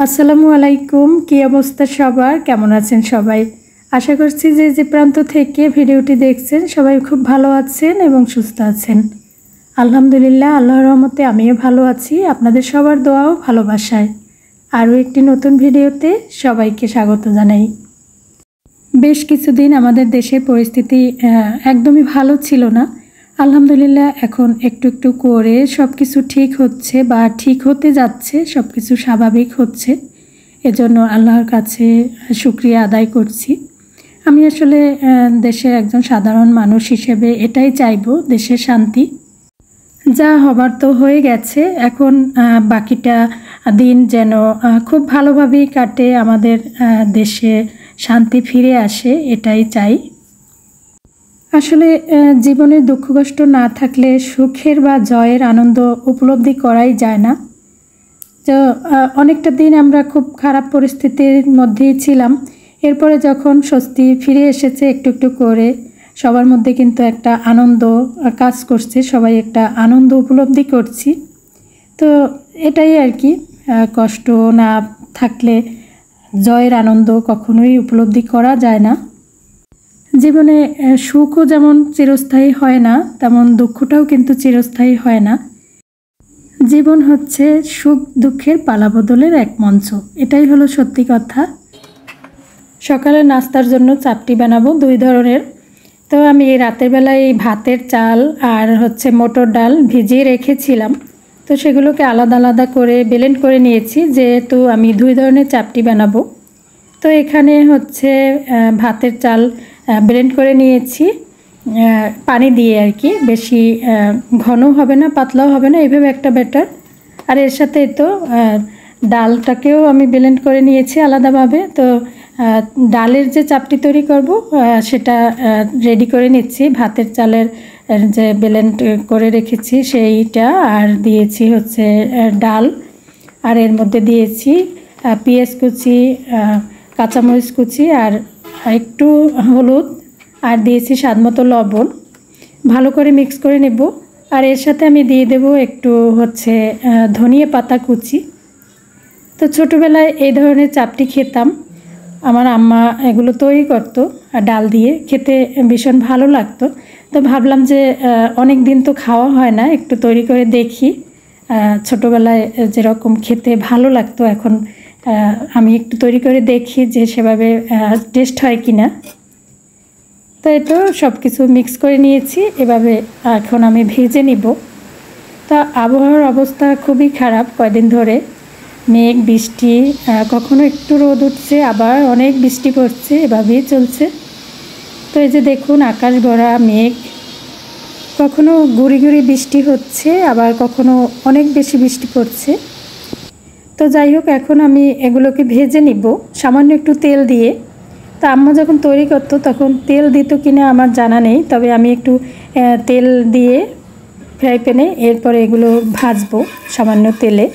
আসসালামু আলাইকুম। কি অবস্থা সবার? কেমন আছেন সবাই? আশা করছি যে প্রান্ত থেকে ভিডিওটি দেখছেন সবাই খুব ভালো আছেন এবং সুস্থ আছেন। আলহামদুলিল্লাহ, আল্লাহর রহমতে আমিও ভালো আছি। আপনাদের সবার দোয়া ও ভালোবাসায় আরও একটি নতুন ভিডিওতে সবাইকে স্বাগত জানাই। বেশ কিছুদিন আমাদের দেশের পরিস্থিতি একদমই ভালো ছিল না। আলহামদুলিল্লাহ এখন একটু একটু করে সব কিছু ঠিক হচ্ছে বা ঠিক হতে যাচ্ছে, সব কিছু স্বাভাবিক হচ্ছে। এজন্য আল্লাহর কাছে শুকরিয়া আদায় করছি। আমি আসলে দেশের একজন সাধারণ মানুষ হিসেবে এটাই চাইবো, দেশের শান্তি। যা হবার তো হয়ে গেছে, এখন বাকিটা দিন যেন খুব ভালোভাবেই কাটে, আমাদের দেশে শান্তি ফিরে আসে, এটাই চাই। আসলে জীবনে দুঃখ কষ্ট না থাকলে সুখের বা জয়ের আনন্দ উপলব্ধি করাই যায় না। তো অনেকটা দিন আমরা খুব খারাপ পরিস্থিতির মধ্যেই ছিলাম। এরপরে যখন স্বস্তি ফিরে এসেছে একটু একটু করে, সবার মধ্যে কিন্তু একটা আনন্দ কাজ করছে, সবাই একটা আনন্দ উপলব্ধি করছি। তো এটাই আর কি, কষ্ট না থাকলে জয়ের আনন্দ কখনোই উপলব্ধি করা যায় না। জীবনে সুখও যেমন চিরস্থায়ী হয় না, তেমন দুঃখটাও কিন্তু চিরস্থায়ী হয় না। জীবন হচ্ছে সুখ দুঃখের পালাবদলের এক মঞ্চ, এটাই হলো সত্যি কথা। সকালে নাস্তার জন্য চাপটি বানাবো 2 ধরনের। তো আমি রাতের বেলায় ভাতের চাল আর মটর ডাল ভিজিয়ে রেখেছিলাম। তো সেগুলোকে আলাদা আলাদা করে ব্লেন্ড করে নিয়েছি, যেহেতু আমি 2 ধরনের চাপটি বানাবো। তো এখানে ভাতের চাল ব্লেন্ড করে নিয়েছি পানি দিয়ে আর কি, বেশি ঘনও হবে না পাতলাও হবে না, এইভাবে একটা ব্যাটার। আর এর সাথে তো ডালটাকেও আমি ব্লেন্ড করে নিয়েছি আলাদাভাবে। তো ডালের যে চাপটি তৈরি করব সেটা রেডি করে নিচ্ছি। ভাতের চালের যে ব্লেন্ড করে রেখেছি সেইটা, আর দিয়েছি ডাল, আর এর মধ্যে দিয়েছি পেঁয়াজ কুচি, কাঁচামরিচ কুচি, আর একটু হলুদ, আর দিয়েছি স্বাদমতো লবণ। ভালো করে মিক্স করে নেব। আর এর সাথে আমি দিয়ে দেব একটু ধনিয়া পাতা কুচি। তো ছোটোবেলায় এই ধরনের চাপটি খেতাম, আমার আম্মা এগুলো তৈরি করতো ডাল দিয়ে, খেতে ভীষণ ভালো লাগতো। তো ভাবলাম যে অনেক দিন তো খাওয়া হয় না, একটু তৈরি করে দেখি। ছোটোবেলায় যেরকম খেতে ভালো লাগতো, এখন আমি একটু তৈরি করে দেখি যে সেভাবে টেস্ট হয় কি না। তো এই তো সব কিছু মিক্স করে নিয়েছি, এভাবে এখন আমি ভেজে নিব। তা আবহাওয়ার অবস্থা খুবই খারাপ কয়দিন ধরে, মেঘ বৃষ্টি, কখনো একটু রোদ উঠছে আবার অনেক বৃষ্টি পড়ছে, এভাবেই চলছে। তো এই যে দেখুন আকাশ ভরা মেঘ, কখনো গুড়ি গুড়ি বৃষ্টি হচ্ছে, আবার কখনো অনেক বেশি বৃষ্টি পড়ছে। তো যাই হোক, এখন আমি এগুলোকে ভেজে নিব সামান্য একটু তেল দিয়ে। তা আম্মা যখন তৈরি করতো তখন তেল দিত কিনা আমার জানা নেই, তবে আমি একটু তেল দিয়ে ফ্রাই প্যানে এরপরে এগুলো ভাজবো সামান্য তেলে।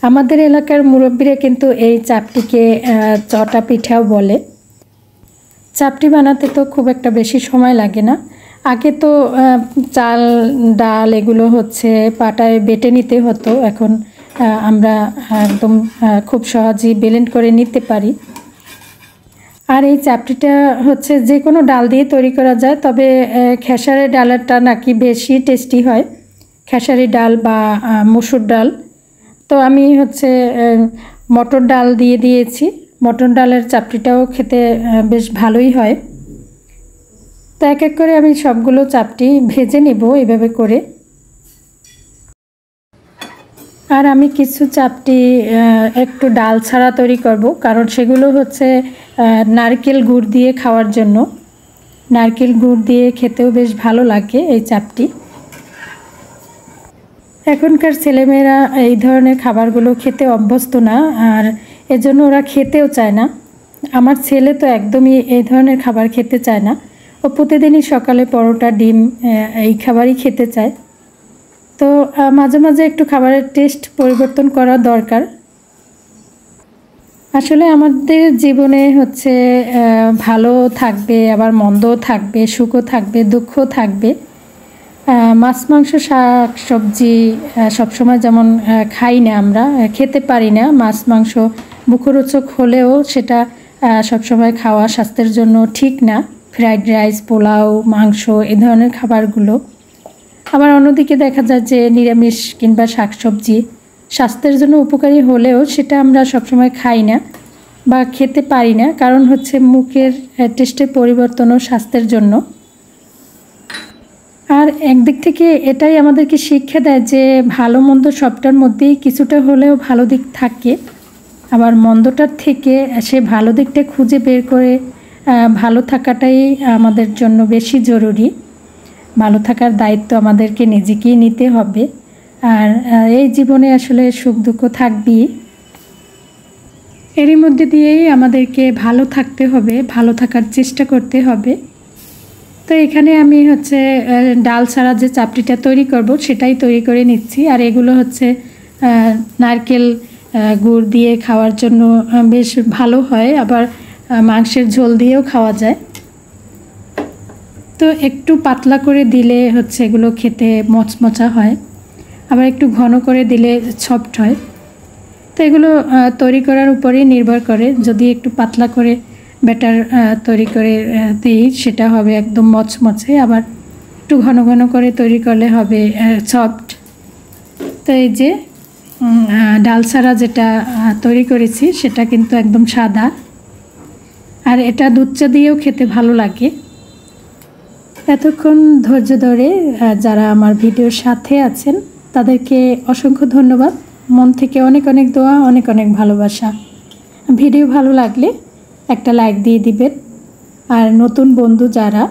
আমাদের এলাকার মুরব্বীরা কিন্তু এই চাপটিকে চটা পিঠাও বলে। চাপটি বানাতে তো খুব একটা বেশি সময় লাগে না। আগে তো চাল ডাল এগুলো পাটায় বেটে নিতে হতো, এখন আমরা একদম খুব সহজেই ব্লেন্ড করে নিতে পারি। আর এই চাপটিটা যে কোনো ডাল দিয়ে তৈরি করা যায়, তবে খেসারি ডালেরটা নাকি বেশি টেস্টি হয়, খেসারি ডাল বা মসুর ডাল। তো আমি মটর ডাল দিয়ে দিয়েছি, মটর ডালের চাপটিটাও খেতে বেশ ভালোই হয়। তো এক এক করে আমি সবগুলো চাপটি ভেজে নেব এভাবে করে। আর আমি কিছু চাপটি একটু ডাল ছাড়া তৈরি করব, কারণ সেগুলো নারকেল গুড় দিয়ে খাওয়ার জন্য। নারকেল গুড় দিয়ে খেতেও বেশ ভালো লাগে এই চাপটি। এখনকার ছেলেমেয়েরা এই ধরনের খাবারগুলো খেতে অভ্যস্ত না, আর এজন্য ওরা খেতেও চায় না। আমার ছেলে তো একদমই এই ধরনের খাবার খেতে চায় না, ও প্রতিদিনই সকালে পরোটা ডিম এই খাবারই খেতে চায়। তো মাঝে মাঝে একটু খাবারের টেস্ট পরিবর্তন করা দরকার। আসলে আমাদের জীবনে হচ্ছে ভালো থাকবে, আবার মন্দও থাকবে, সুখও থাকবে, দুঃখও থাকবে। মাছ মাংস শাক সবজি সবসময় যেমন খাই না, আমরা খেতে পারি না। মাছ মাংস মুখরোচক হলেও সেটা সবসময় খাওয়া স্বাস্থ্যের জন্য ঠিক না। ফ্রাইড রাইস, পোলাও, মাংস এ ধরনের খাবারগুলো। আবার অন্যদিকে দেখা যায় যে নিরামিষ কিংবা শাকসবজি স্বাস্থ্যের জন্য উপকারী হলেও সেটা আমরা সবসময় খাই না বা খেতে পারি না, কারণ হচ্ছে মুখের টেস্টের পরিবর্তনও স্বাস্থ্যের জন্য। আর একদিক থেকে এটাই আমাদেরকে শিক্ষা দেয় যে ভালো মন্দ সবটার মধ্যেই কিছুটা হলেও ভালো দিক থাকে, আবার মন্দটার থেকে সে ভালো দিকটা খুঁজে বের করে ভালো থাকাটাই আমাদের জন্য বেশি জরুরি। ভালো থাকার দায়িত্ব আমাদেরকে নিজেকেই নিতে হবে। আর এই জীবনে আসলে সুখ দুঃখ থাকবেই, এরই মধ্যে দিয়েই আমাদেরকে ভালো থাকতে হবে, ভালো থাকার চেষ্টা করতে হবে। তো এখানে আমি হচ্ছে ডাল ছাড়া যে চাপটিটা তৈরি করব সেটাই তৈরি করে নিচ্ছি। আর এগুলো হচ্ছে নারকেল গুড় দিয়ে খাওয়ার জন্য বেশ ভালো হয়, আবার মাংসের ঝোল দিয়েও খাওয়া যায়। তো একটু পাতলা করে দিলে হচ্ছে এগুলো খেতে মচমচা হয়, আবার একটু ঘন করে দিলে সফট হয়। তো এগুলো তৈরি করার উপরেই নির্ভর করে। যদি একটু পাতলা করে ব্যাটার তৈরি করে দিই সেটা হবে একদম মচমচে, আবার একটু ঘন ঘন করে তৈরি করলে হবে সফট। তো এই যে ডাল ছাড়া যেটা তৈরি করেছি সেটা কিন্তু একদম সাদা, আর এটা দুধ চা দিয়েও খেতে ভালো লাগে। এতক্ষণ ধৈর্য ধরে যারা আমার ভিডিওর সাথে আছেন তাদেরকে অসংখ্য ধন্যবাদ। মন থেকে অনেক অনেক দোয়া, অনেক অনেক ভালোবাসা। ভিডিও ভালো লাগলে একটা লাইক দিয়ে দিবেন। আর নতুন বন্ধু যারা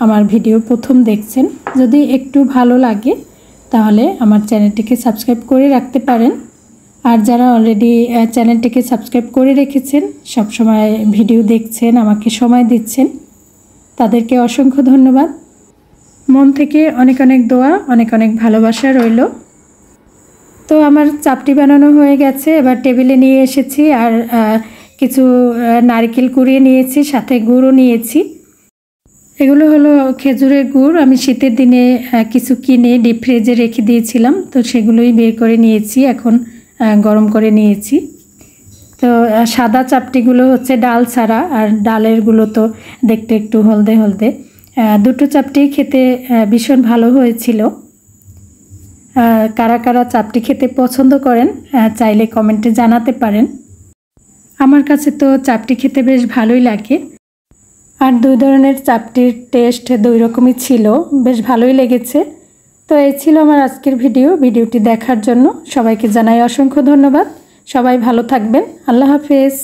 আমার ভিডিও প্রথম দেখছেন, যদি একটু ভালো লাগে তাহলে আমার চ্যানেলটিকে সাবস্ক্রাইব করে রাখতে পারেন। আর যারা অলরেডি চ্যানেলটিকে সাবস্ক্রাইব করে রেখেছেন, সবসময় ভিডিও দেখছেন, আমাকে সময় দিচ্ছেন, তাদেরকে অসংখ্য ধন্যবাদ। মন থেকে অনেক অনেক দোয়া, অনেক অনেক ভালোবাসা রইল। তো আমার চাপটি বানানো হয়ে গেছে, এবার টেবিলে নিয়ে এসেছি। আর কিছু নারকেল কুড়িয়ে নিয়েছি, সাথে গুড়ও নিয়েছি। এগুলো হলো খেজুরের গুড়। আমি শীতের দিনে কিছু কিনে ডিপ ফ্রিজে রেখে দিয়েছিলাম, তো সেগুলোই বের করে নিয়েছি, এখন গরম করে নিয়েছি। তো সাদা চাপটিগুলো হচ্ছে ডাল ছাড়া, আর ডালেরগুলো তো দেখতে একটু হলদে হলদে। দুটো চাপটি খেতে ভীষণ ভালো হয়েছিল। কারা কারা চাপটি খেতে পছন্দ করেন চাইলে কমেন্টে জানাতে পারেন। আমার কাছে তো চাপটি খেতে বেশ ভালোই লাগে। আর দুই ধরনের চাপটির টেস্ট দুই রকমই ছিল, বেশ ভালোই লেগেছে। তো এই ছিল আমার আজকের ভিডিওটি দেখার জন্য সবাইকে জানাই অসংখ্য ধন্যবাদ। সবাই ভালো থাকবেন। আল্লাহ হাফেজ।